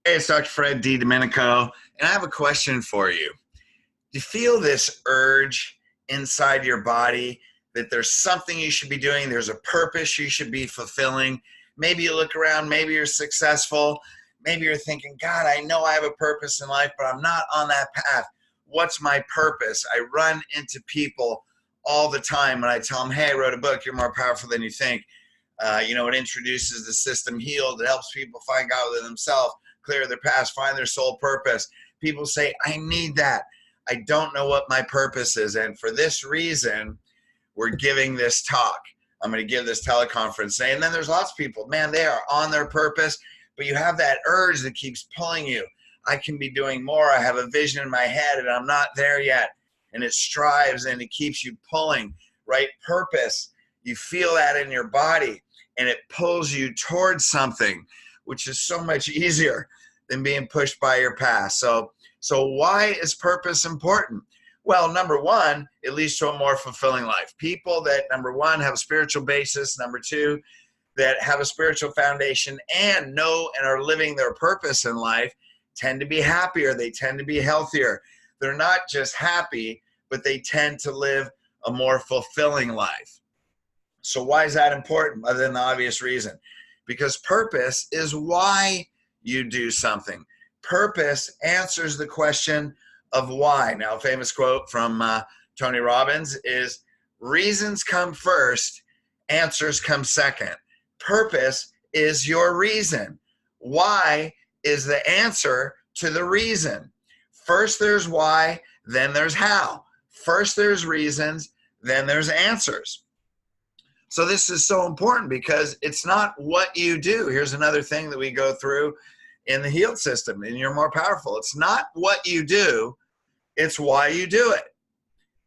Hey, it's Dr. Fred D. Domenico, and I have a question for you. Do you feel this urge inside your body that there's something you should be doing? There's a purpose you should be fulfilling. Maybe you look around, maybe you're successful. Maybe you're thinking, God, I know I have a purpose in life, but I'm not on that path. What's my purpose? I run into people all the time when I tell them, hey, I wrote a book, you're more powerful than you think. It introduces the system H.E.A.L.E.D. It helps people find God within themselves, clear their past, find their soul purpose. People say, I need that. I don't know what my purpose is. And for this reason, we're giving this talk. I'm going to give this teleconference. And then there's lots of people, man, they are on their purpose, but you have that urge that keeps pulling you. I can be doing more. I have a vision in my head and I'm not there yet. And it strives and it keeps you pulling, right? Purpose, you feel that in your body and it pulls you towards something, which is so much easier than being pushed by your past. So why is purpose important? Well, number one, it leads to a more fulfilling life. People that, number one, have a spiritual basis. Number two, that have a spiritual foundation and know and are living their purpose in life tend to be happier. They tend to be healthier. They're not just happy, but they tend to live a more fulfilling life. So why is that important other than the obvious reason? Because purpose is why you do something. Purpose answers the question of why. Now, a famous quote from Tony Robbins is, reasons come first, answers come second. Purpose is your reason. Why is the answer to the reason. First there's why, then there's how. First there's reasons, then there's answers. So this is so important because it's not what you do. Here's another thing that we go through in the H.E.A.L.E.D system, and you're more powerful. It's not what you do, it's why you do it.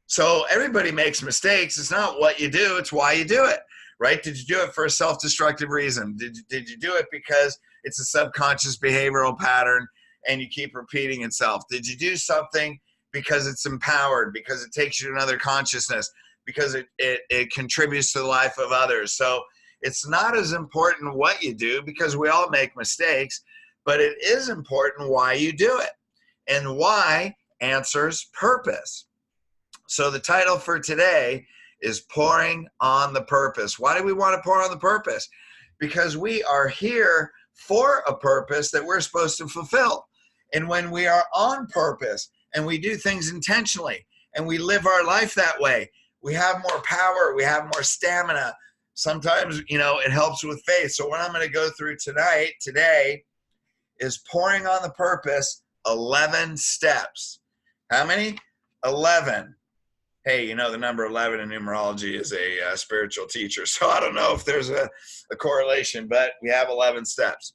So everybody makes mistakes. It's not what you do, it's why you do it, right? Did you do it for a self-destructive reason? Did you do it because it's a subconscious behavioral pattern and you keep repeating itself? Did you do something because it's empowered, because it takes you to another consciousness, because it contributes to the life of others? So it's not as important what you do because we all make mistakes, but it is important why you do it. And why answers purpose. So the title for today is Pouring on the Purpose. Why do we want to pour on the purpose? Because we are here for a purpose that we're supposed to fulfill. And when we are on purpose and we do things intentionally and we live our life that way, we have more power, we have more stamina. Sometimes, it helps with faith. So what I'm going to go through today, is pouring on the purpose, 11 steps. How many? 11. Hey, the number 11 in numerology is a spiritual teacher. So I don't know if there's a correlation, but we have 11 steps.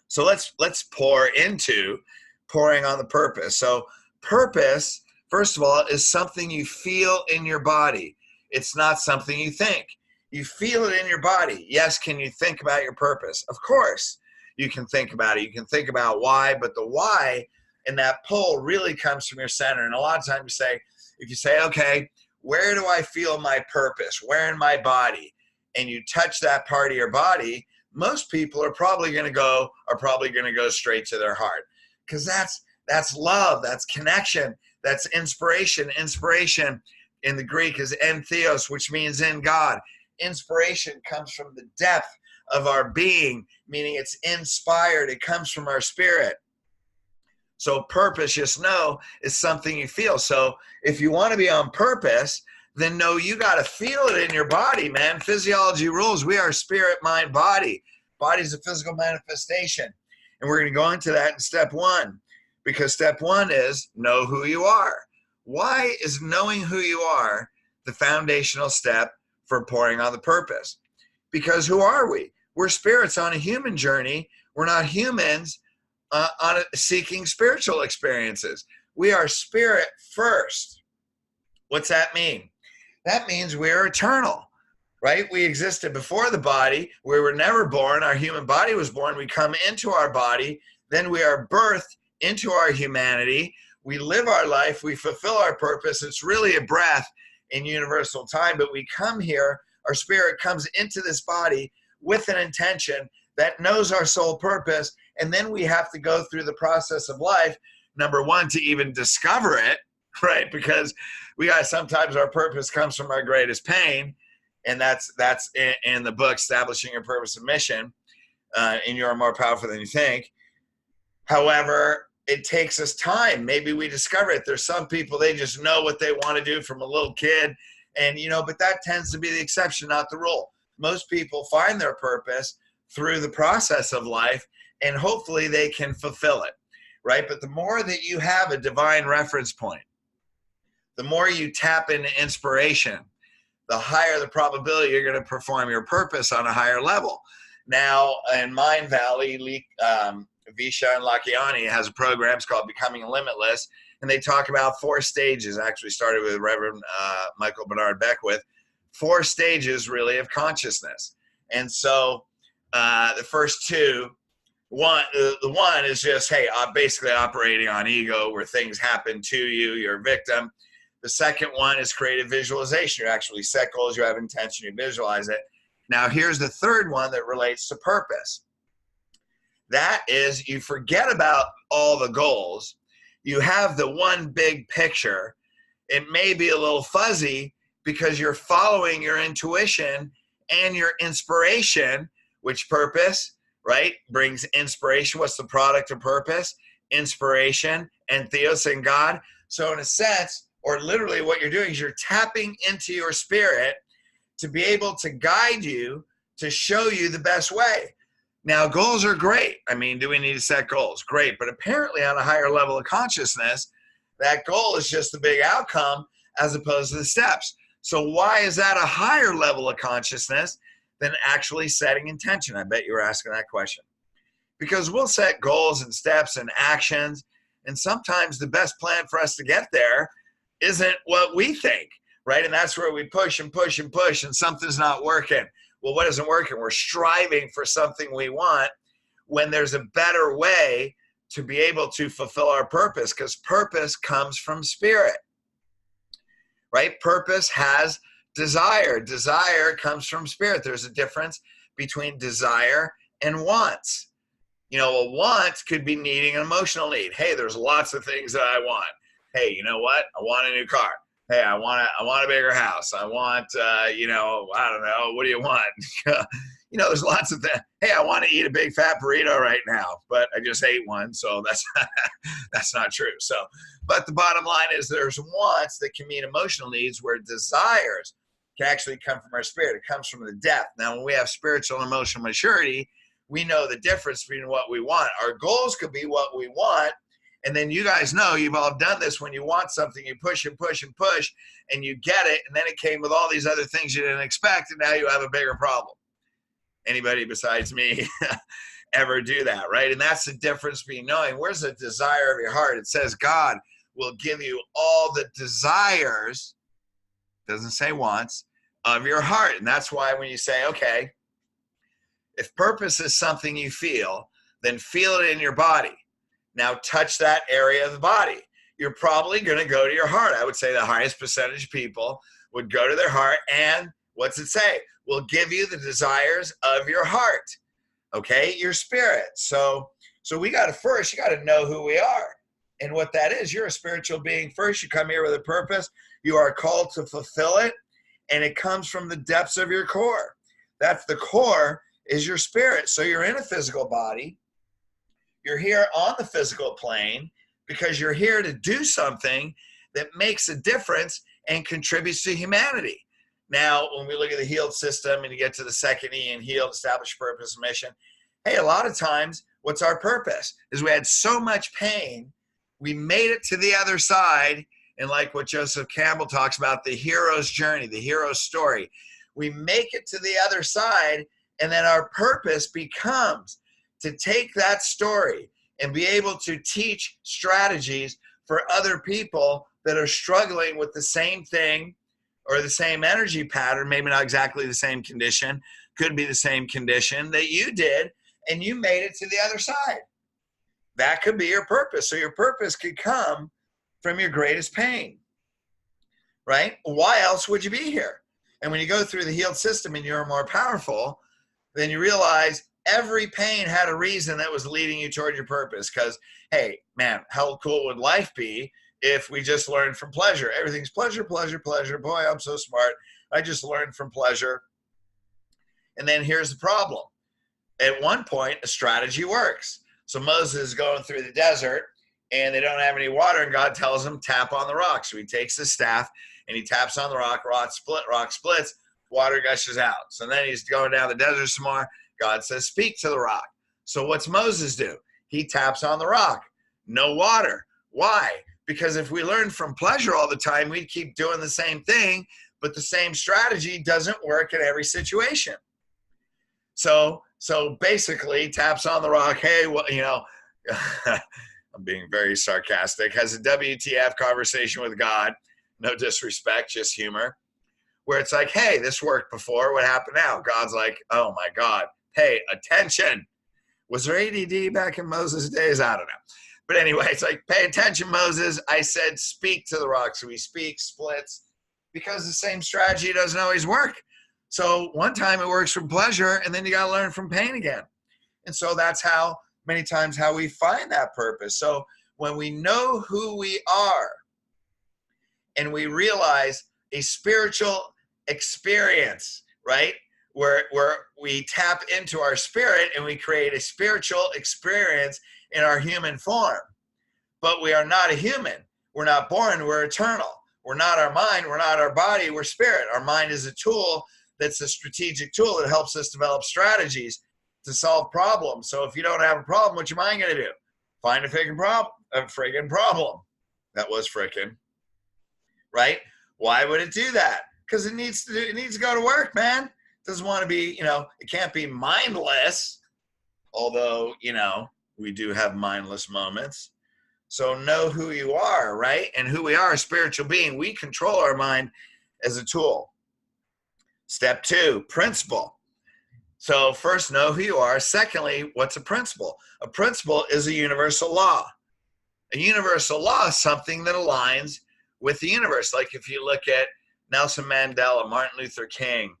So let's pour into pouring on the purpose. So purpose, first of all, is something you feel in your body. It's not something you think. You feel it in your body. Yes, can you think about your purpose? Of course you can think about it. You can think about why, but the why in that pull really comes from your center. And a lot of times if you say, okay, where do I feel my purpose? Where in my body? And you touch that part of your body, most people are probably going to go straight to their heart, because that's love, that's connection, that's inspiration. Inspiration in the Greek is entheos, which means in God. Inspiration comes from the depth of our being, meaning it's inspired. It comes from our spirit. So purpose, just know, is something you feel. So if you want to be on purpose, then know you got to feel it in your body, man. Physiology rules. We are spirit, mind, body. Body's a physical manifestation. And we're going to go into that in step one, because step one is know who you are. Why is knowing who you are the foundational step for pouring on the purpose? Because who are we? We're spirits on a human journey. We're not humans seeking spiritual experiences. We are spirit first. What's that mean? That means we're eternal, right? We existed before the body. We were never born. Our human body was born. We come into our body. Then we are birthed into our humanity. We live our life. We fulfill our purpose. It's really a breath in universal time, but we come here. Our spirit comes into this body with an intention that knows our soul purpose And then we have to go through the process of life, number one, to even discover it, right? Because sometimes our purpose comes from our greatest pain. And that's in the book, Establishing Your Purpose and Mission, and You're More Powerful Than You Think. However, it takes us time. Maybe we discover it. There's some people, they just know what they want to do from a little kid. And, but that tends to be the exception, not the rule. Most people find their purpose through the process of life, and hopefully they can fulfill it, right? But the more that you have a divine reference point, the more you tap into inspiration, the higher the probability you're going to perform your purpose on a higher level. Now, in Mind Valley, Visha and Lakiani has a program. It's called Becoming Limitless, and they talk about 4 stages. Actually started with Reverend Michael Bernard Beckwith. 4 stages, really, of consciousness. And so the first 2, the one is just, hey, basically operating on ego, where things happen to you, you're a victim. The second one is creative visualization. You actually set goals, you have intention, you visualize it. Now, here's the third one that relates to purpose. That is, you forget about all the goals. You have the one big picture. It may be a little fuzzy because you're following your intuition and your inspiration, which purpose, right, brings inspiration. What's the product of purpose? Inspiration and theos and God. So in a sense, or literally what you're doing is you're tapping into your spirit to be able to guide you, to show you the best way. Now, goals are great. I mean, do we need to set goals? Great. But apparently on a higher level of consciousness, that goal is just the big outcome as opposed to the steps. So why is that a higher level of consciousness than actually setting intention? I bet you were asking that question. Because we'll set goals and steps and actions, and sometimes the best plan for us to get there isn't what we think, right? And that's where we push and push and push, and something's not working. Well, what isn't working? We're striving for something we want when there's a better way to be able to fulfill our purpose, because purpose comes from spirit, right? Purpose has desire. Desire comes from spirit. There's a difference between desire and wants. A want could be needing an emotional need. Hey, there's lots of things that I want. Hey, you know what? I want a new car. Hey, I want a bigger house. I want, I don't know. What do you want? There's lots of things. Hey, I want to eat a big fat burrito right now, but I just ate one. So that's not true. So, but the bottom line is there's wants that can meet emotional needs, where desires can actually come from our spirit. It comes from the depth. Now, when we have spiritual and emotional maturity, we know the difference between what we want. Our goals could be what we want. And then you guys know, you've all done this, when you want something, you push and push and push, and you get it, and then it came with all these other things you didn't expect, and now you have a bigger problem. Anybody besides me ever do that, right? And that's the difference between knowing where's the desire of your heart. It says God will give you all the desires, doesn't say wants, of your heart. And that's why when you say, okay, if purpose is something you feel, then feel it in your body. Now touch that area of the body. You're probably going to go to your heart. I would say the highest percentage of people would go to their heart, and what's it say? Will give you the desires of your heart. Okay, your spirit. So we got to first, you got to know who we are and what that is. You're a spiritual being first. You come here with a purpose. You are called to fulfill it, and it comes from the depths of your core. That's the core, is your spirit. So you're in a physical body. You're here on the physical plane because you're here to do something that makes a difference and contributes to humanity. Now, when we look at the H.E.A.L.E.D system and you get to the second E in H.E.A.L.E.D, establish purpose and mission, hey, a lot of times, what's our purpose? Is we had so much pain, we made it to the other side, and like what Joseph Campbell talks about, the hero's journey, the hero's story. We make it to the other side, and then our purpose becomes to take that story and be able to teach strategies for other people that are struggling with the same thing or the same energy pattern, maybe not exactly the same condition, could be the same condition that you did, and you made it to the other side. That could be your purpose. So your purpose could come from your greatest pain, right? Why else would you be here? And when you go through the H.E.A.L.E.D system and you're more powerful, then you realize Every pain had a reason that was leading you toward your purpose. Because, hey, man, how cool would life be if we just learned from pleasure? Everything's pleasure, pleasure, pleasure. Boy, I'm so smart. I just learned from pleasure. And then here's the problem. At one point, a strategy works. So Moses is going through the desert and they don't have any water, and God tells him, tap on the rock. So he takes the staff and he taps on the rock, rock splits, water gushes out. So then he's going down the desert some more. God says, speak to the rock. So what's Moses do? He taps on the rock. No water. Why? Because if we learn from pleasure all the time, we'd keep doing the same thing, but the same strategy doesn't work in every situation. So basically, taps on the rock. Hey, well, you know, I'm being very sarcastic. Has a WTF conversation with God. No disrespect, just humor. Where it's like, hey, this worked before. What happened now? God's like, oh my God, pay attention. Was there ADD back in Moses' days? I don't know. But anyway, it's like, pay attention, Moses. I said, speak to the rock. So he speaks, splits, because the same strategy doesn't always work. So one time it works from pleasure, and then you got to learn from pain again. And so that's how many times how we find that purpose. So when we know who we are and we realize a spiritual experience, right? Where we tap into our spirit and we create a spiritual experience in our human form. But we are not a human. We're not born, we're eternal. We're not our mind, we're not our body, we're spirit. Our mind is a tool that's a strategic tool that helps us develop strategies to solve problems. So if you don't have a problem, what's your mind going to do? Find a friggin' problem. That was frickin', right? Why would it do that? Because it needs to go to work, man. It doesn't want to be, it can't be mindless. Although, we do have mindless moments. So know who you are, right? And who we are, a spiritual being. We control our mind as a tool. Step 2, principle. So first, know who you are. Secondly, what's a principle? A principle is a universal law. A universal law is something that aligns with the universe. Like if you look at Nelson Mandela, Martin Luther King,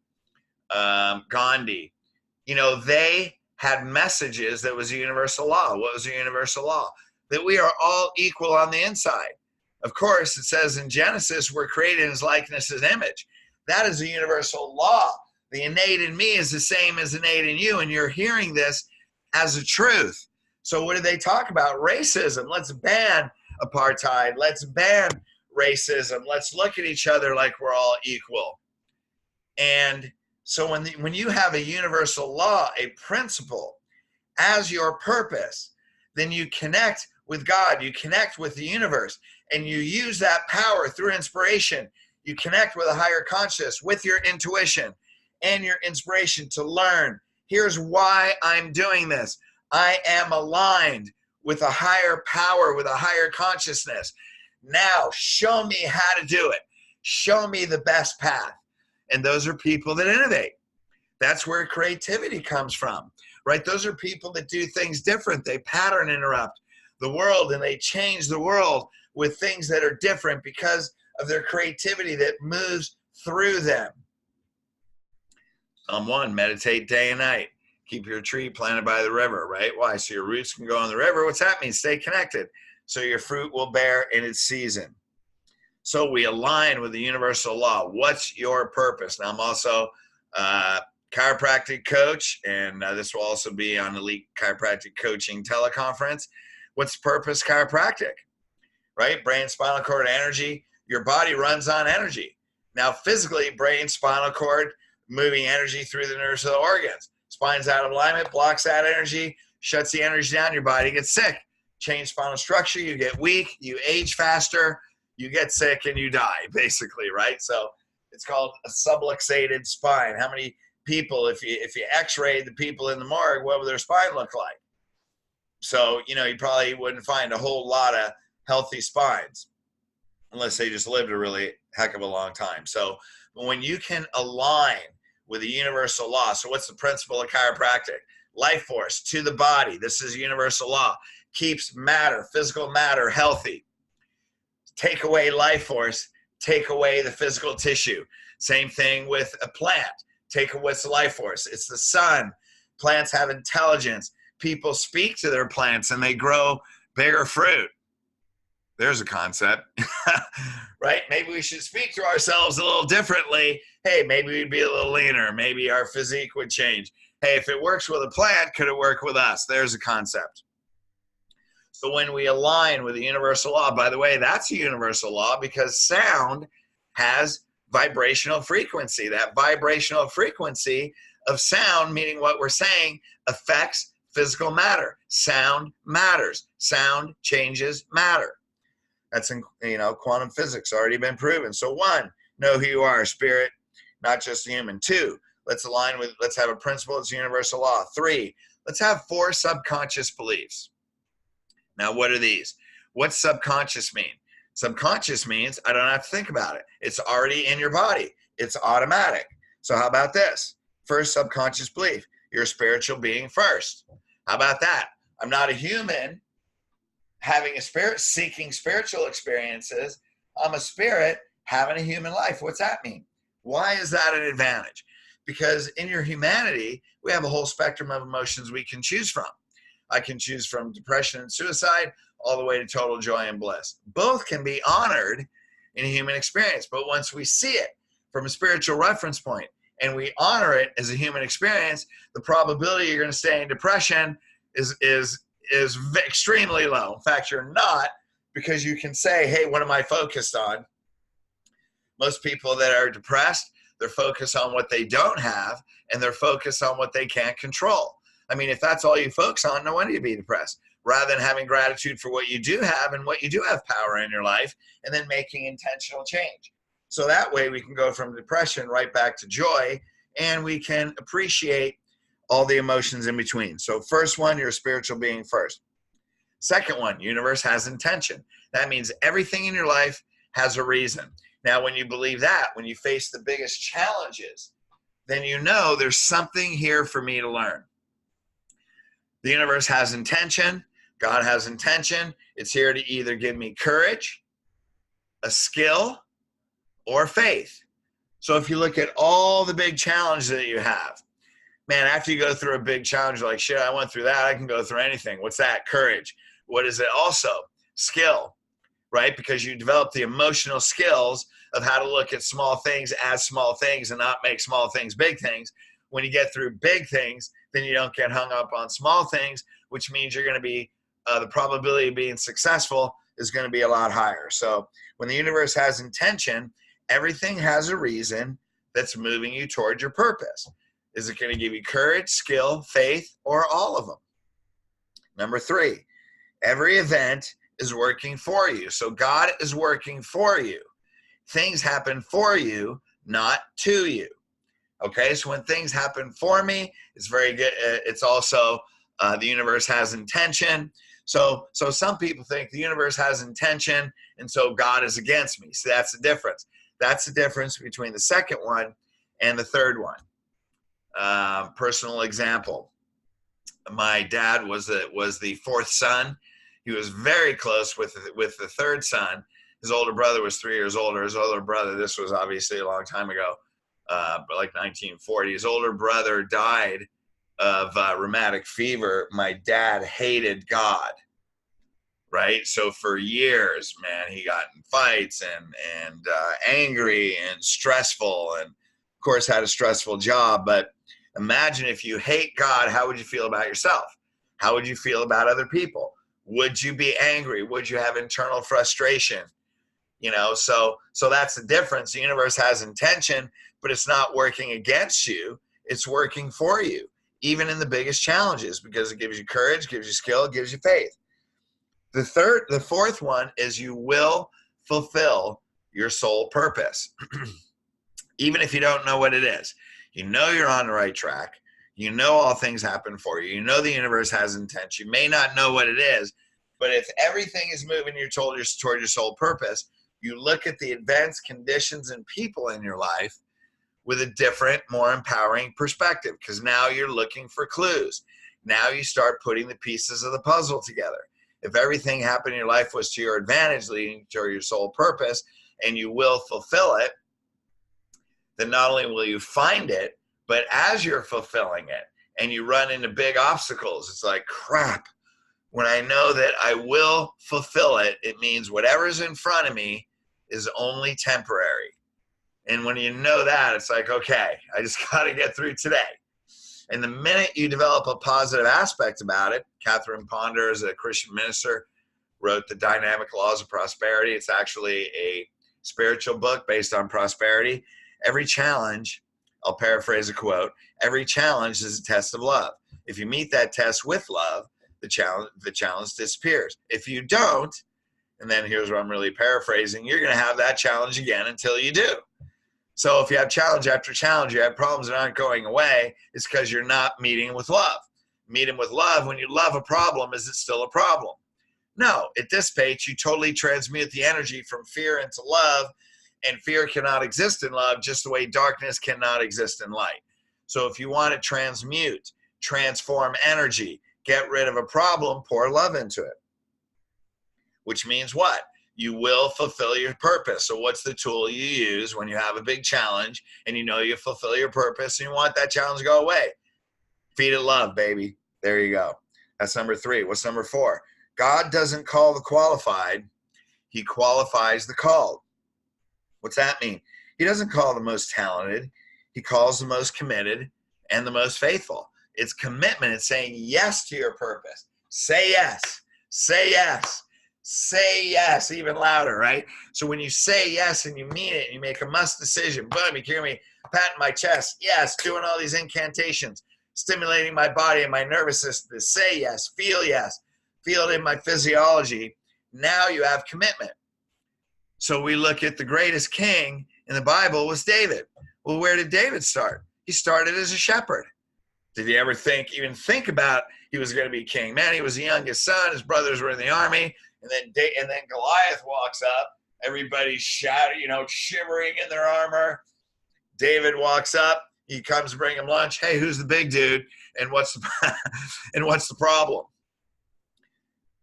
Gandhi, they had messages that was a universal law. What was a universal law? That we are all equal on the inside. Of course, it says in Genesis, we're created in his likeness, his image. That is a universal law. The innate in me is the same as innate in you, and you're hearing this as a truth. So what do they talk about? Racism. Let's ban apartheid. Let's ban racism. Let's look at each other like we're all equal. And so when you have a universal law, a principle, as your purpose, then you connect with God, you connect with the universe, and you use that power through inspiration. You connect with a higher consciousness, with your intuition and your inspiration to learn. Here's why I'm doing this. I am aligned with a higher power, with a higher consciousness. Now, show me how to do it. Show me the best path. And those are people that innovate. That's where creativity comes from, right? Those are people that do things different. They pattern interrupt the world and they change the world with things that are different because of their creativity that moves through them. 1, meditate day and night. Keep your tree planted by the river, right? Why? So your roots can go in the river. What's that mean? Stay connected. So your fruit will bear in its season. So we align with the universal law. What's your purpose? Now I'm also a chiropractic coach, and this will also be on Elite Chiropractic Coaching Teleconference. What's purpose chiropractic, right? Brain, spinal cord, energy. Your body runs on energy. Now physically, brain, spinal cord, moving energy through the nerves of the organs. Spine's out of alignment, blocks that energy, shuts the energy down, your body gets sick. Change spinal structure, you get weak, you age faster, you get sick, and you die, basically, right? So it's called a subluxated spine. How many people, if you x-rayed the people in the morgue, what would their spine look like? So, you probably wouldn't find a whole lot of healthy spines unless they just lived a really heck of a long time. So when you can align with a universal law, so what's the principle of chiropractic? Life force to the body. This is a universal law. Keeps matter, physical matter, healthy. Take away life force, take away the physical tissue. Same thing with a plant. Take away what's the life force? It's the sun Plants have intelligence. People speak to their plants and they grow bigger fruit. There's a concept, right? Maybe we should speak to ourselves a little differently. Hey, maybe we'd be a little leaner. Maybe our physique would change. Hey, if it works with a plant, could it work with us? There's a concept. So when we align with the universal law, by the way, that's a universal law because sound has vibrational frequency. That vibrational frequency of sound, meaning what we're saying, affects physical matter. Sound matters. Sound changes matter. That's in, quantum physics, already been proven. So 1, know who you are, spirit, not just human. 2, let's have a principle that's a universal law. 3, let's have 4 subconscious beliefs. Now, what are these? What's subconscious mean? Subconscious means I don't have to think about it. It's already in your body. It's automatic. So how about this? First subconscious belief, you're a spiritual being first. How about that? I'm not a human having a spirit, seeking spiritual experiences. I'm a spirit having a human life. What's that mean? Why is that an advantage? Because in your humanity, we have a whole spectrum of emotions we can choose from. I can choose from depression and suicide all the way to total joy and bliss. Both can be honored in a human experience. But once we see it from a spiritual reference point and we honor it as a human experience, the probability you're going to stay in depression is extremely low. In fact, you're not, because you can say, hey, what am I focused on? Most people that are depressed, they're focused on what they don't have and they're focused on what they can't control. I mean, if that's all you focus on, no wonder you'd be depressed, rather than having gratitude for what you do have and what you do have power in your life, and then making intentional change. So that way we can go from depression right back to joy, and we can appreciate all the emotions in between. So first one, you're a spiritual being first. Second one, universe has intention. That means everything in your life has a reason. Now, when you believe that, when you face the biggest challenges, then you know there's something here for me to learn. The universe has intention. God has intention. It's here to either give me courage, a skill, or faith. So if you look at all the big challenges that you have, man, after you go through a big challenge, you're like, shit, I went through that. I can go through anything. What's that? Courage. What is it? Also, skill, right? Because you develop the emotional skills of how to look at small things as small things and not make small things big things. When you get through big things, then you don't get hung up on small things, which means you're going to be, the probability of being successful is going to be a lot higher. So when the universe has intention, everything has a reason that's moving you toward your purpose. Is it going to give you courage, skill, faith, or all of them? Number 3, every event is working for you. So God is working for you. Things happen for you, not to you. Okay, so when things happen for me, it's very good. It's also the universe has intention. So some people think the universe has intention, and so God is against me. So that's the difference. That's the difference between the second one and the third one. Personal example: my dad was the fourth son. He was very close with the third son. His older brother was 3 years older. His older brother, this was obviously a long time ago. But like 1940, his older brother died of rheumatic fever. My dad hated God, right? So for years, man, he got in fights and angry and stressful, and of course had a stressful job. But imagine if you hate God, how would you feel about yourself? How would you feel about other people? Would you be angry? Would you have internal frustration? So that's the difference. The universe has intention, but it's not working against you. It's working for you, even in the biggest challenges, because it gives you courage, gives you skill, gives you faith. The fourth one is you will fulfill your soul purpose. Even if you don't know what it is, you know you're on the right track. You know all things happen for you. You know the universe has intention. You may not know what it is, but if everything is moving you toward your soul purpose, you look at the events, conditions, and people in your life with a different, more empowering perspective, because now you're looking for clues. Now you start putting the pieces of the puzzle together. If everything happened in your life was to your advantage, leading to your soul purpose, and you will fulfill it, then not only will you find it, but as you're fulfilling it, and you run into big obstacles. It's like, crap. When I know that I will fulfill it, it means whatever's in front of me is only temporary. And when you know that, it's like, okay, I just got to get through today. And the minute you develop a positive aspect about it, Catherine Ponder, as a Christian minister, wrote The Dynamic Laws of Prosperity. It's actually a spiritual book based on prosperity. Every challenge, I'll paraphrase a quote, every challenge is a test of love. If you meet that test with love, the challenge disappears. If you don't, and then here's what I'm really paraphrasing, you're going to have that challenge again until you do. So if you have challenge after challenge, you have problems that aren't going away, it's because you're not meeting with love. Meeting with love, when you love a problem, is it still a problem? No, it dissipates. You totally transmute the energy from fear into love, and fear cannot exist in love just the way darkness cannot exist in light. So if you want to transmute, transform energy, get rid of a problem, pour love into it. Which means what? You will fulfill your purpose. So what's the tool you use when you have a big challenge and you know you fulfill your purpose and you want that challenge to go away? Feed it love, baby. There you go. That's number 3. What's number 4? God doesn't call the qualified. He qualifies the called. What's that mean? He doesn't call the most talented. He calls the most committed and the most faithful. It's commitment. It's saying yes to your purpose. Say yes. Say yes. Say yes, even louder, right? So when you say yes and you mean it, and you make a must decision, boom, you hear me patting my chest, yes, doing all these incantations, stimulating my body and my nervous system to say yes, feel it in my physiology. Now you have commitment. So we look at the greatest king in the Bible was David. Well, where did David start? He started as a shepherd. Did he ever even think about he was going to be king? Man, he was the youngest son. His brothers were in the army. And then Goliath walks up. Everybody's shouting, shivering in their armor. David walks up. He comes to bring him lunch. Hey, who's the big dude? And what's the problem?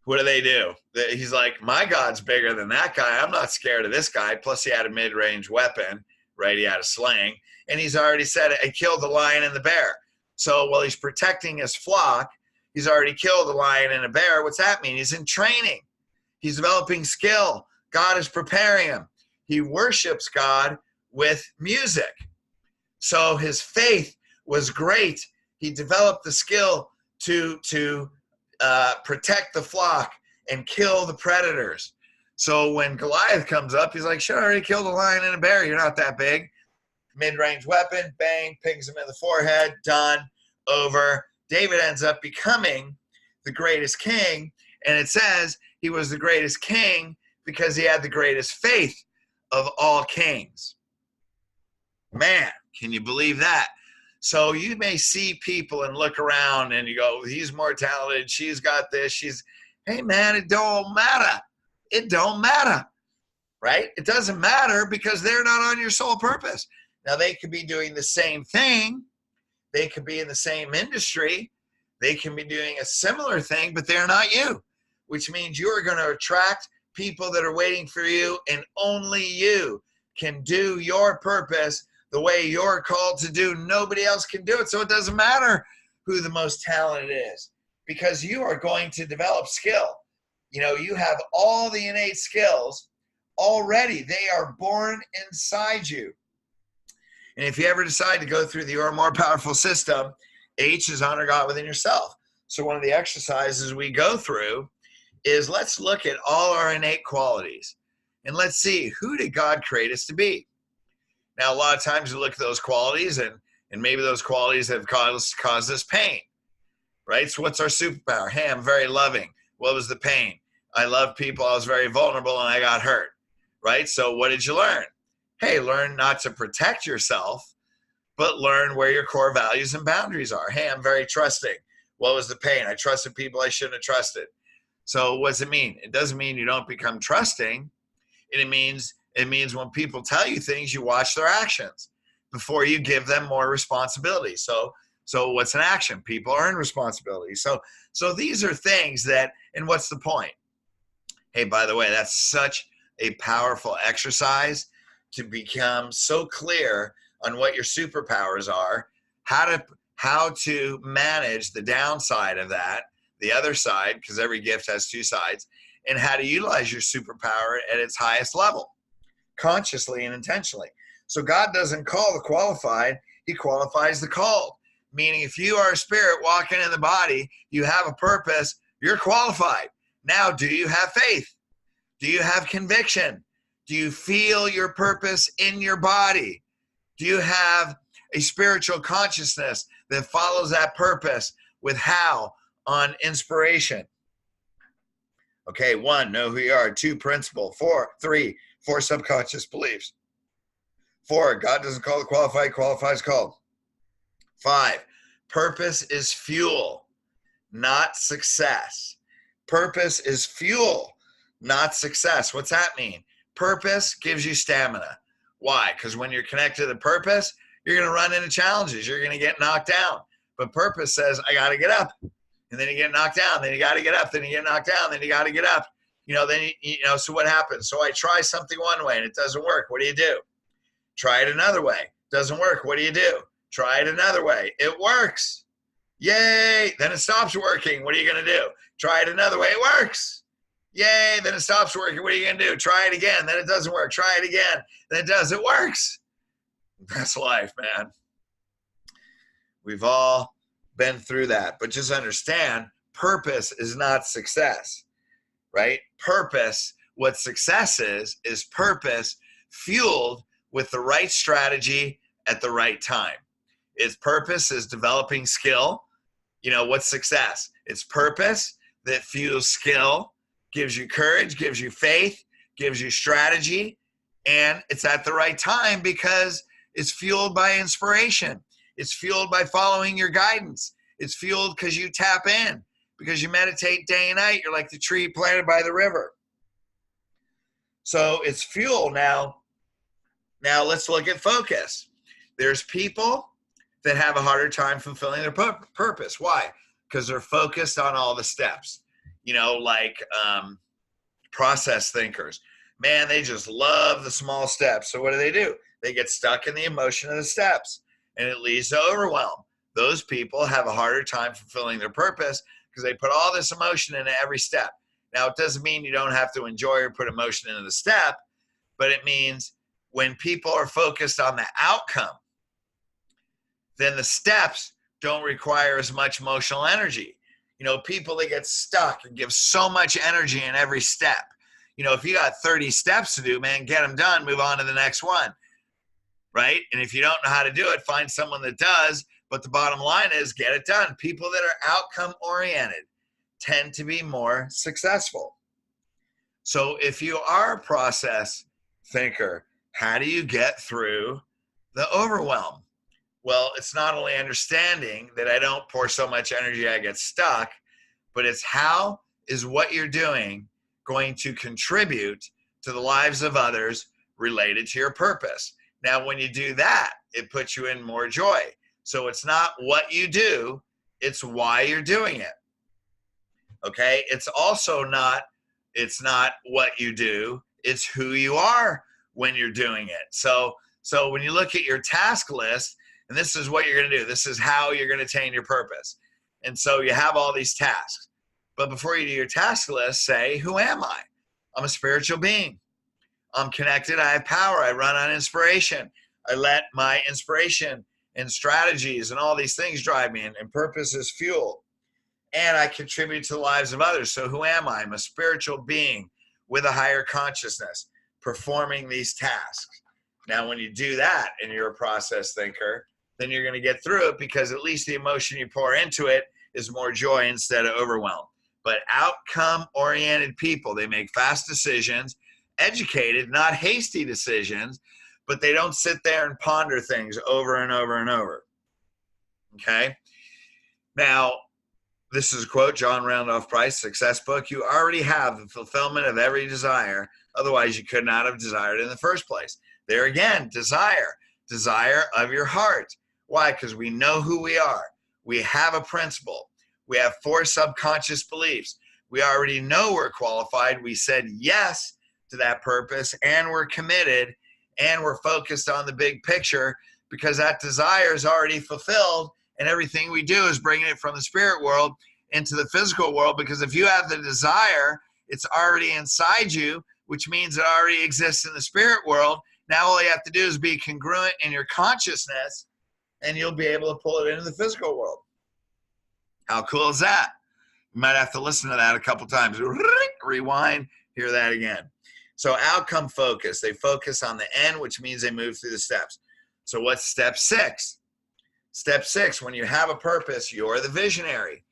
What do they do? He's like, my God's bigger than that guy. I'm not scared of this guy. Plus, he had a mid-range weapon, right? He had a sling. And he's already said it. He killed the lion and the bear. So while he's protecting his flock, he's already killed a lion and a bear. What's that mean? He's in training. He's developing skill. God is preparing him. He worships God with music. So his faith was great. He developed the skill to protect the flock and kill the predators. So when Goliath comes up, he's like, sure, I already killed a lion and a bear. You're not that big. Mid-range weapon, bang, pings him in the forehead, done, over. David ends up becoming the greatest king, and it says he was the greatest king because he had the greatest faith of all kings. Man, can you believe that? So you may see people and look around and you go, he's more talented, she's got this, hey man, it don't matter. It don't matter, right? It doesn't matter because they're not on your sole purpose. Now they could be doing the same thing. They could be in the same industry. They can be doing a similar thing, but they're not you, which means you are going to attract people that are waiting for you, and only you can do your purpose the way you're called to do. Nobody else can do it. So it doesn't matter who the most talented is, because you are going to develop skill. You have all the innate skills already. They are born inside you. And if you ever decide to go through the Your More Powerful system, H is honor God within yourself. So one of the exercises we go through is let's look at all our innate qualities and let's see, who did God create us to be? Now, a lot of times you look at those qualities and maybe those qualities have caused us pain, right? So what's our superpower? Hey, I'm very loving. What was the pain? I love people. I was very vulnerable and I got hurt, right? So what did you learn? Hey, learn not to protect yourself, but learn where your core values and boundaries are. Hey, I'm very trusting. What was the pain? I trusted people I shouldn't have trusted. So what does it mean? It doesn't mean you don't become trusting. It means when people tell you things, you watch their actions before you give them more responsibility. So what's an action? People are in responsibility. So these are things that, and what's the point? Hey, by the way, that's such a powerful exercise to become so clear on what your superpowers are, how how to manage the downside of that, the other side, because every gift has two sides, and how to utilize your superpower at its highest level, consciously and intentionally. So God doesn't call the qualified, he qualifies the called. Meaning if you are a spirit walking in the body, you have a purpose, you're qualified. Now, do you have faith? Do you have conviction? Do you feel your purpose in your body? Do you have a spiritual consciousness that follows that purpose with how on inspiration? Okay, 1, know who you are. 2, principle. 4 subconscious beliefs. 4, God doesn't call the qualified, qualifies called. 5, purpose is fuel, not success. Purpose is fuel, not success. What's that mean? Purpose gives you stamina. Why? Because when you're connected to purpose, you're going to run into challenges. You're going to get knocked down. But purpose says, I got to get up. And then you get knocked down. Then you got to get up. Then you get knocked down. Then you got to get up. So what happens? So I try something one way and it doesn't work. What do? Try it another way. Doesn't work. What do? Try it another way. It works. Yay. Then it stops working. What are you going to do? Try it another way. It works. Yay. Then it stops working. What are you going to do? Try it again. Then it doesn't work. Try it again. Then it does. It works. That's life, man. We've all been through that. But just understand, purpose is not success, right? Purpose, what success is purpose fueled with the right strategy at the right time. Its purpose is developing skill. What's success? It's purpose that fuels skill, gives you courage, gives you faith, gives you strategy, and it's at the right time because it's fueled by inspiration. It's fueled by following your guidance. It's fueled because you tap in, because you meditate day and night. You're like the tree planted by the river. So it's fuel. Now let's look at focus. There's people that have a harder time fulfilling their purpose. Why? Because they're focused on all the steps. Process thinkers. Man, they just love the small steps. So what do? They get stuck in the emotion of the steps, and it leads to overwhelm. Those people have a harder time fulfilling their purpose because they put all this emotion into every step. Now, it doesn't mean you don't have to enjoy or put emotion into the step, but it means when people are focused on the outcome, then the steps don't require as much emotional energy. People that get stuck and give so much energy in every step. If you got 30 steps to do, man, get them done, move on to the next one, right? And if you don't know how to do it, find someone that does. But the bottom line is get it done. People that are outcome oriented tend to be more successful. So if you are a process thinker, how do you get through the overwhelm? Well, it's not only understanding that I don't pour so much energy I get stuck, but it's how is what you're doing going to contribute to the lives of others related to your purpose. Now, when you do that, it puts you in more joy. So it's not what you do, it's why you're doing it. Okay? It's not what you do, it's who you are when you're doing it. So when you look at your task list, and this is what you're going to do, this is how you're going to attain your purpose. And so you have all these tasks. But before you do your task list, say, who am I? I'm a spiritual being. I'm connected. I have power. I run on inspiration. I let my inspiration and strategies and all these things drive me, and purpose is fuel. And I contribute to the lives of others. So who am I? I'm a spiritual being with a higher consciousness performing these tasks. Now, when you do that and you're a process thinker, then you're going to get through it because at least the emotion you pour into it is more joy instead of overwhelm. But outcome-oriented people, they make fast decisions, educated, not hasty decisions, but they don't sit there and ponder things over and over and over. Okay? Now, this is a quote, John Randolph Price, Success Book. You already have the fulfillment of every desire. Otherwise, you could not have desired it in the first place. There again, desire of your heart. Why? Because we know who we are. We have a principle. We have 4 subconscious beliefs. We already know we're qualified. We said yes to that purpose, and we're committed, and we're focused on the big picture because that desire is already fulfilled And everything we do is bringing it from the spirit world into the physical world, because if you have the desire, it's already inside you, which means it already exists in the spirit world. Now all you have to do is be congruent in your consciousness, and you'll be able to pull it into the physical world. How cool is that? You might have to listen to that a couple times. Rewind, hear that again. So outcome focus. They focus on the end, which means they move through the steps. So what's step 6? Step 6, when you have a purpose, you're the visionary.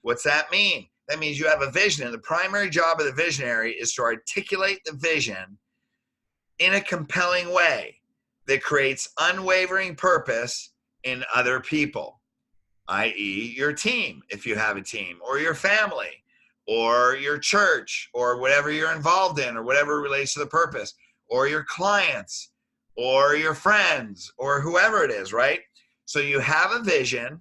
What's that mean? That means you have a vision, and the primary job of the visionary is to articulate the vision in a compelling way that creates unwavering purpose in other people, i.e. your team, if you have a team, or your family, or your church, or whatever you're involved in, or whatever relates to the purpose, or your clients, or your friends, or whoever it is, right? So you have a vision.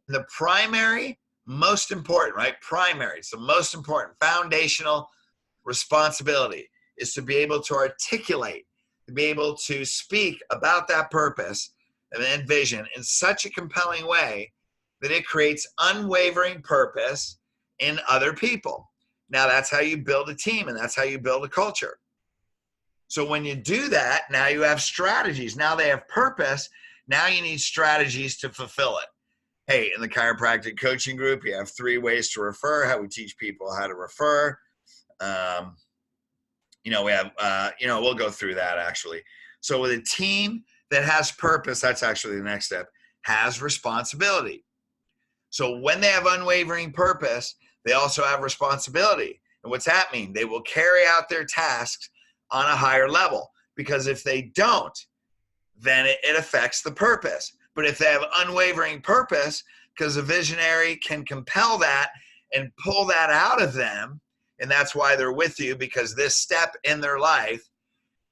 The primary, most important, right? Primary, it's the most important, foundational responsibility is to be able to articulate, to be able to speak about that purpose and vision in such a compelling way that it creates unwavering purpose in other people. Now that's how you build a team, and that's how you build a culture. So when you do that, now you have strategies. Now they have purpose. Now you need strategies to fulfill it. Hey, in the chiropractic coaching group, you have 3 ways to refer, how we teach people how to refer. We have, we'll go through that actually. So with a team that has purpose, that's actually the next step, has responsibility. So when they have unwavering purpose, they also have responsibility. And what's that mean? They will carry out their tasks on a higher level, because if they don't, then it affects the purpose. But if they have unwavering purpose, because a visionary can compel that and pull that out of them, and that's why they're with you, because this step in their life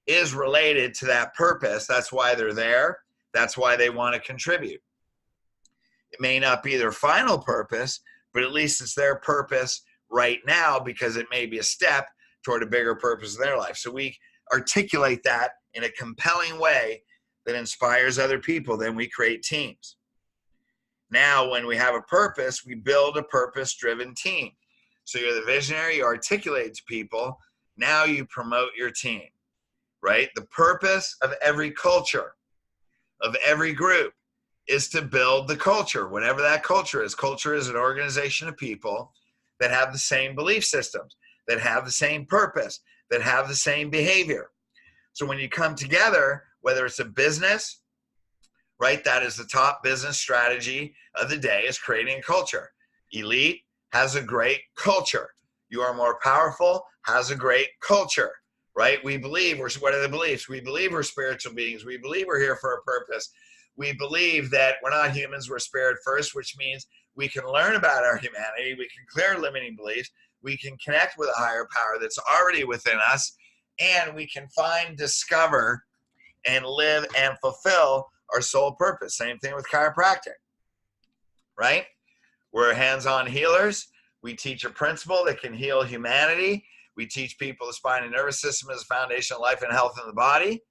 is related to that purpose. That's why they're there. That's why they want to contribute. It may not be their final purpose, but at least it's their purpose right now, because it may be a step toward a bigger purpose in their life. So we articulate that in a compelling way that inspires other people. Then we create teams. Now, when we have a purpose, we build a purpose-driven team. So you're the visionary, you articulate to people, now you promote your team, right? The purpose of every culture, of every group, is to build the culture, whatever that culture is. Culture is an organization of people that have the same belief systems, that have the same purpose, that have the same behavior. So when you come together, whether it's a business, right, that is the top business strategy of the day, is creating a culture. Elite has a great culture. You are more powerful has a great culture, right? We believe, what are the beliefs? We believe we're spiritual beings. We believe we're here for a purpose. We believe that we're not humans, we're spirit first, which means we can learn about our humanity. We can clear limiting beliefs. We can connect with a higher power that's already within us. And we can find, discover, and live and fulfill our soul purpose. Same thing with chiropractic, right? We're hands-on healers. We teach a principle that can heal humanity. We teach people the spine and nervous system is the foundation of life and health in the body.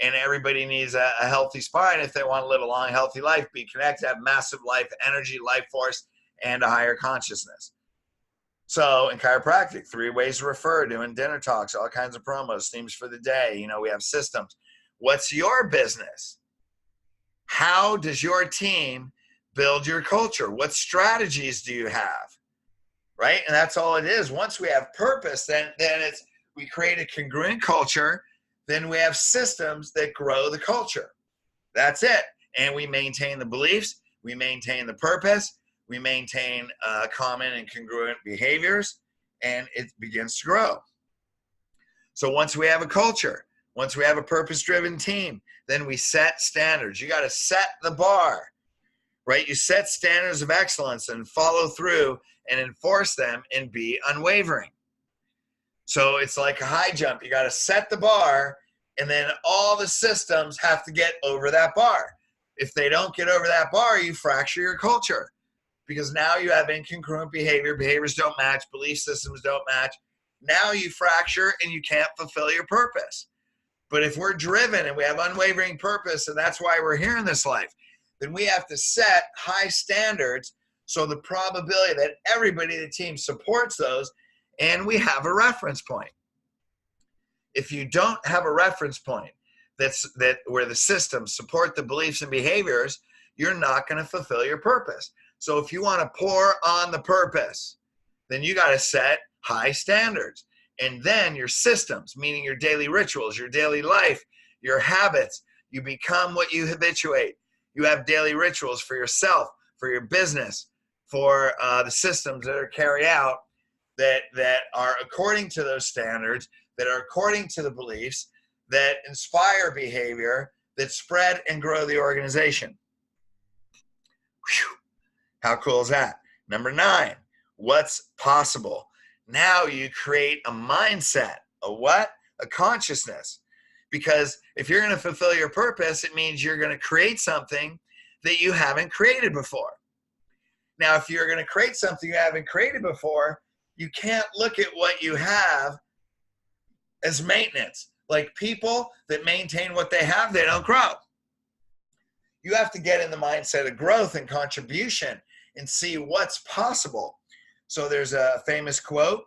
And everybody needs a healthy spine if they want to live a long, healthy life, be connected, have massive life energy, life force, and a higher consciousness. So in chiropractic, 3 ways to refer, doing dinner talks, all kinds of promos, themes for the day. We have systems. What's your business? How does your team build your culture? What strategies do you have? Right? And that's all it is. Once we have purpose, then we create a congruent culture. Then we have systems that grow the culture. That's it. And we maintain the beliefs. We maintain the purpose. We maintain common and congruent behaviors, and it begins to grow. So once we have a culture, once we have a purpose-driven team, then we set standards. You got to set the bar, right? You set standards of excellence and follow through and enforce them and be unwavering. So it's like a high jump. You got to set the bar, and then all the systems have to get over that bar. If they don't get over that bar, you fracture your culture, because now you have incongruent behavior. Behaviors don't match. Belief systems don't match. Now you fracture and you can't fulfill your purpose. But if we're driven and we have unwavering purpose, and that's why we're here in this life, then we have to set high standards so the probability that everybody in the team supports those, and we have a reference point. If you don't have a reference point that where the systems support the beliefs and behaviors, you're not going to fulfill your purpose. So if you want to pour on the purpose, then you got to set high standards. And then your systems, meaning your daily rituals, your daily life, your habits, you become what you habituate. You have daily rituals for yourself, for your business, for the systems that are carried out that are according to those standards, that are according to the beliefs, that inspire behavior, that spread and grow the organization. Whew. How cool is that? Number 9, what's possible? Now you create a mindset. A what? A consciousness. Because if you're going to fulfill your purpose, it means you're going to create something that you haven't created before. Now, if you're going to create something you haven't created before, you can't look at what you have as maintenance. Like people that maintain what they have, they don't grow. You have to get in the mindset of growth and contribution and see what's possible. So there's a famous quote.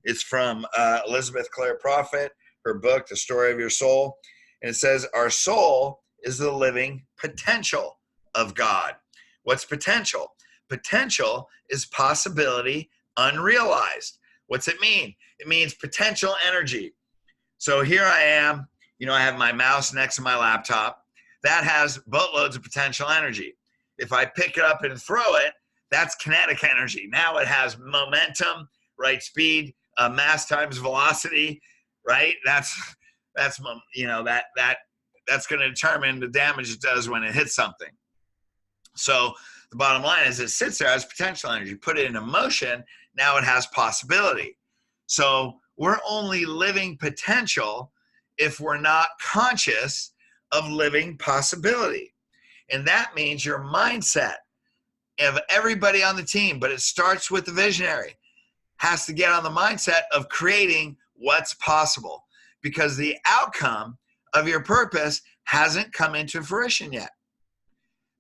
It's from Elizabeth Clare Prophet, her book, The Story of Your Soul. And it says, our soul is the living potential of God. What's potential? Potential is possibility unrealized. What's it mean? It means potential energy. So here I am, I have my mouse next to my laptop. That has boatloads of potential energy. If I pick it up and throw it, that's kinetic energy. Now it has momentum, right? Speed, mass times velocity, right? That's going to determine the damage it does when it hits something. So the bottom line is it sits there as potential energy. Put it into motion, now it has possibility. So we're only living potential if we're not conscious of living possibility. And that means your mindset of everybody on the team, but it starts with the visionary, has to get on the mindset of creating what's possible, because the outcome of your purpose hasn't come into fruition yet.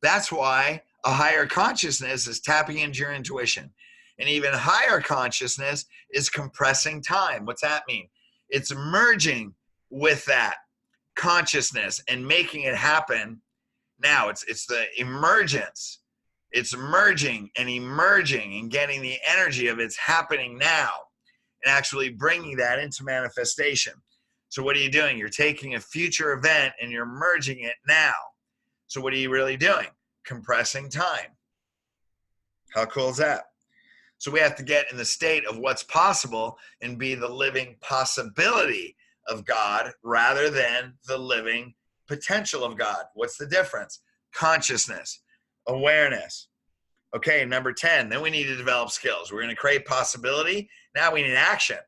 That's why a higher consciousness is tapping into your intuition. An even higher consciousness is compressing time. What's that mean? It's merging with that consciousness and making it happen now. It's the emergence. It's merging and emerging and getting the energy of it's happening now and actually bringing that into manifestation. So what are you doing? You're taking a future event and you're merging it now. So what are you really doing? Compressing time. How cool is that? So we have to get in the state of what's possible and be the living possibility of God rather than the living potential of God. What's the difference? Consciousness, awareness. Okay, number 10, then we need to develop skills. We're going to create possibility. Now we need action.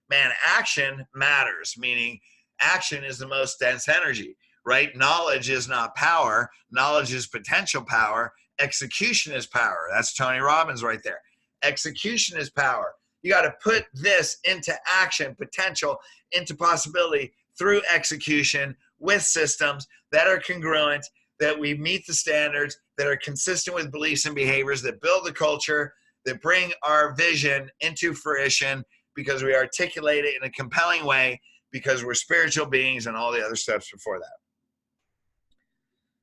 Man, action matters, meaning action is the most dense energy, right? Knowledge is not power. Knowledge is potential power. Execution is power. That's Tony Robbins right there. Execution is power. You got to put this into action, potential into possibility through execution with systems that are congruent, that we meet the standards, that are consistent with beliefs and behaviors, that build the culture, that bring our vision into fruition because we articulate it in a compelling way, because we're spiritual beings and all the other steps before that.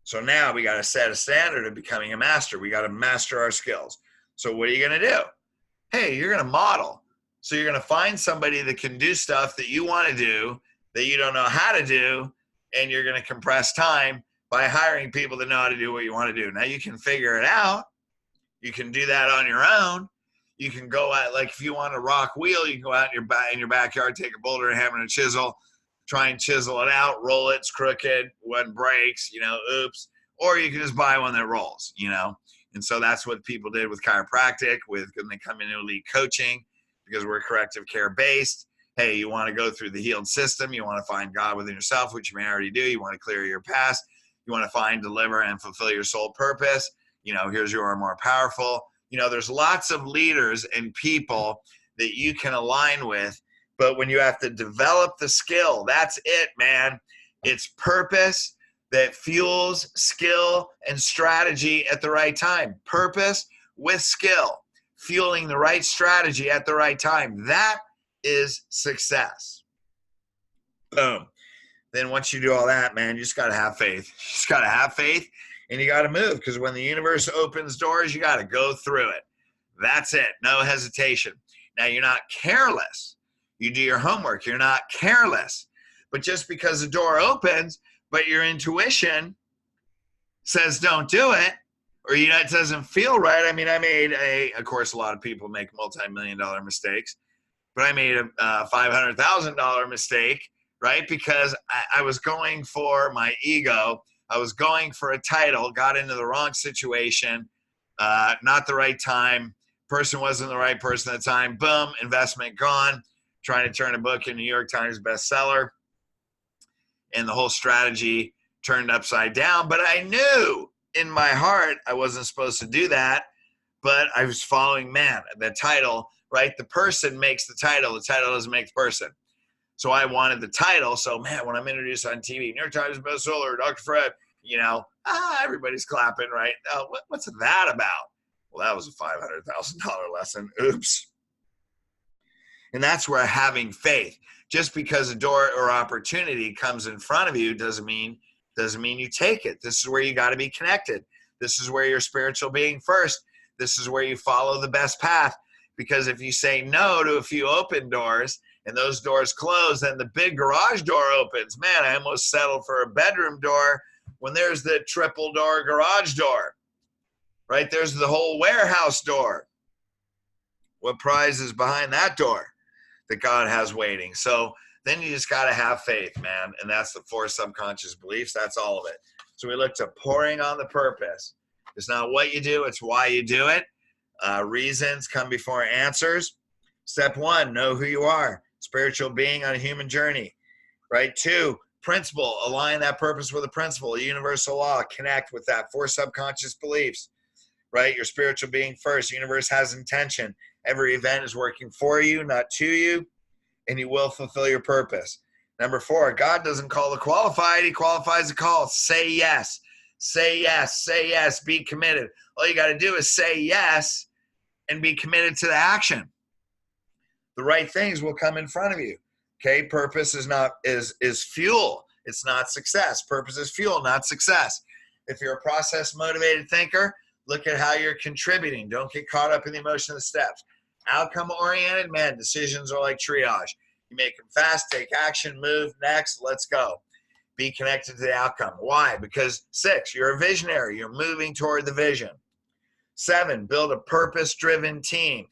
So now we got to set a standard of becoming a master. We got to master our skills. So what are you going to do? Hey, you're going to model. So you're going to find somebody that can do stuff that you want to do, that you don't know how to do, and you're going to compress time by hiring people that know how to do what you want to do. Now you can figure it out. You can do that on your own. You can go out, like if you want a rock wheel, you can go out in your backyard, take a boulder, a hammer, and a chisel, try and chisel it out, roll it, it's crooked, one breaks, oops. Or you can just buy one that rolls, And so that's what people did with chiropractic, when they come into elite coaching, because we're corrective care based. Hey, you want to go through the healed system. You want to find God within yourself, which you may already do. You want to clear your past. You want to find, deliver, and fulfill your soul purpose. Here's your more powerful. There's lots of leaders and people that you can align with. But when you have to develop the skill, that's it, man. It's purpose, that fuels skill and strategy at the right time. Purpose with skill, fueling the right strategy at the right time. That is success. Boom. Then once you do all that, man, you just got to have faith. You just got to have faith and you got to move, because when the universe opens doors, you got to go through it. That's it. No hesitation. Now, you're not careless. You do your homework. You're not careless. But just because the door opens, but your intuition says don't do it, or it doesn't feel right. I mean, of course, a lot of people make multi-million-dollar mistakes, but I made a $500,000 mistake, right? Because I was going for my ego. I was going for a title, got into the wrong situation, not the right time. Person wasn't the right person at the time. Boom, investment gone. Trying to turn a book into New York Times bestseller. And the whole strategy turned upside down. But I knew in my heart I wasn't supposed to do that. But I was following, the title, right? The person makes the title doesn't make the person. So I wanted the title. So, when I'm introduced on TV, New York Times bestseller, Dr. Fred, everybody's clapping, right? What's that about? Well, that was a $500,000 lesson. Oops. And that's where having faith. Just because a door or opportunity comes in front of you doesn't mean you take it. This is where you got to be connected. This is where you're spiritual being first. This is where you follow the best path. Because if you say no to a few open doors and those doors close, then the big garage door opens. I almost settled for a bedroom door when there's the triple door garage door, right? There's the whole warehouse door. What prize is behind that door that God has waiting? So then you just got to have faith, man. And that's the 4 subconscious beliefs. That's all of it. So we look to pouring on the purpose. It's not what you do, it's why you do it. Reasons come before answers. Step 1, know who you are. Spiritual being on a human journey, right? 2, principle, align that purpose with a principle, a universal law, connect with that. 4 subconscious beliefs, right? Your spiritual being first. Universe has intention. Every event is working for you, not to you, and you will fulfill your purpose. Number 4, God doesn't call the qualified, he qualifies the call. Say yes. Say yes. Say yes. Be committed. All you got to do is say yes and be committed to the action. The right things will come in front of you. Okay, purpose is fuel. It's not success. Purpose is fuel, not success. If you're a process motivated thinker, look at how you're contributing. Don't get caught up in the emotion of the steps. Outcome oriented, decisions are like triage. You make them fast, take action, move, next, let's go. Be connected to the outcome. Why? Because 6, you're a visionary. You're moving toward the vision. 7, build a purpose-driven team.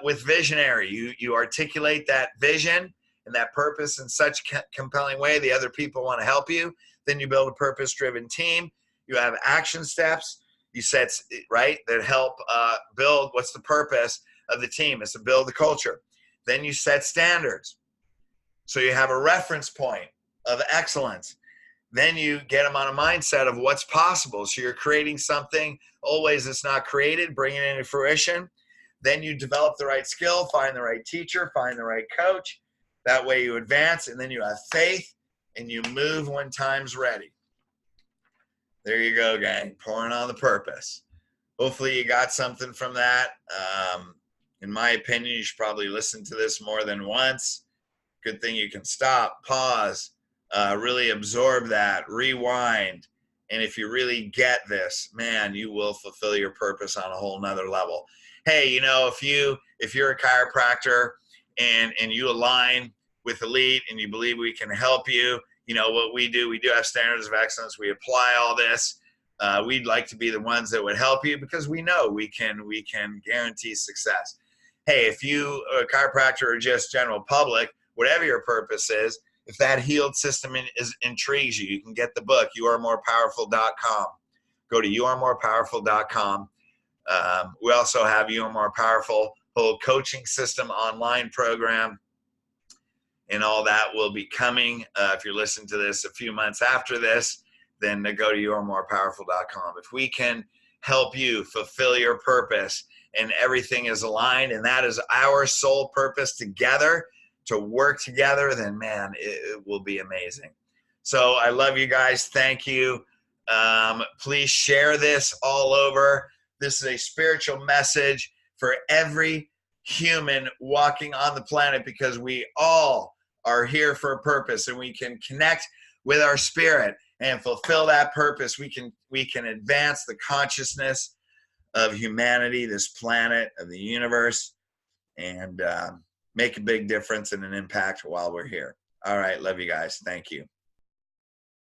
With visionary, you articulate that vision and that purpose in such a compelling way the other people want to help you. Then you build a purpose-driven team. You have action steps. You set, right, that help build what's the purpose of the team. It's to build the culture. Then you set standards. So you have a reference point of excellence. Then you get them on a mindset of what's possible. So you're creating something always that's not created, bringing it into fruition. Then you develop the right skill, find the right teacher, find the right coach. That way you advance, and then you have faith, and you move when time's ready. There you go, gang. Pouring on the purpose. Hopefully you got something from that. In my opinion, you should probably listen to this more than once. Good thing you can stop, pause, really absorb that, rewind. And if you really get this, you will fulfill your purpose on a whole nother level. Hey, if you're a chiropractor and you align with Elite and you believe we can help you, what we do have standards of excellence. We apply all this. We'd like to be the ones that would help you because we know we can guarantee success. Hey, if you are a chiropractor or just general public, whatever your purpose is, if that H.E.A.L.E.D system intrigues you, you can get the book, youaremorepowerful.com. Go to youaremorepowerful.com. We also have You Are More Powerful whole coaching system online program, and all that will be coming. If you're listening to this a few months after this, then go to youaremorepowerful.com. If we can help you fulfill your purpose and everything is aligned, and that is our sole purpose together, to work together, then it will be amazing. So I love you guys. Thank you. Please share this all over. This is a spiritual message for every human walking on the planet, because we all are here for a purpose, and we can connect with our spirit and fulfill that purpose. We can advance the consciousness of humanity, this planet, of the universe, and make a big difference and an impact while we're here. All right. Love you guys. Thank you.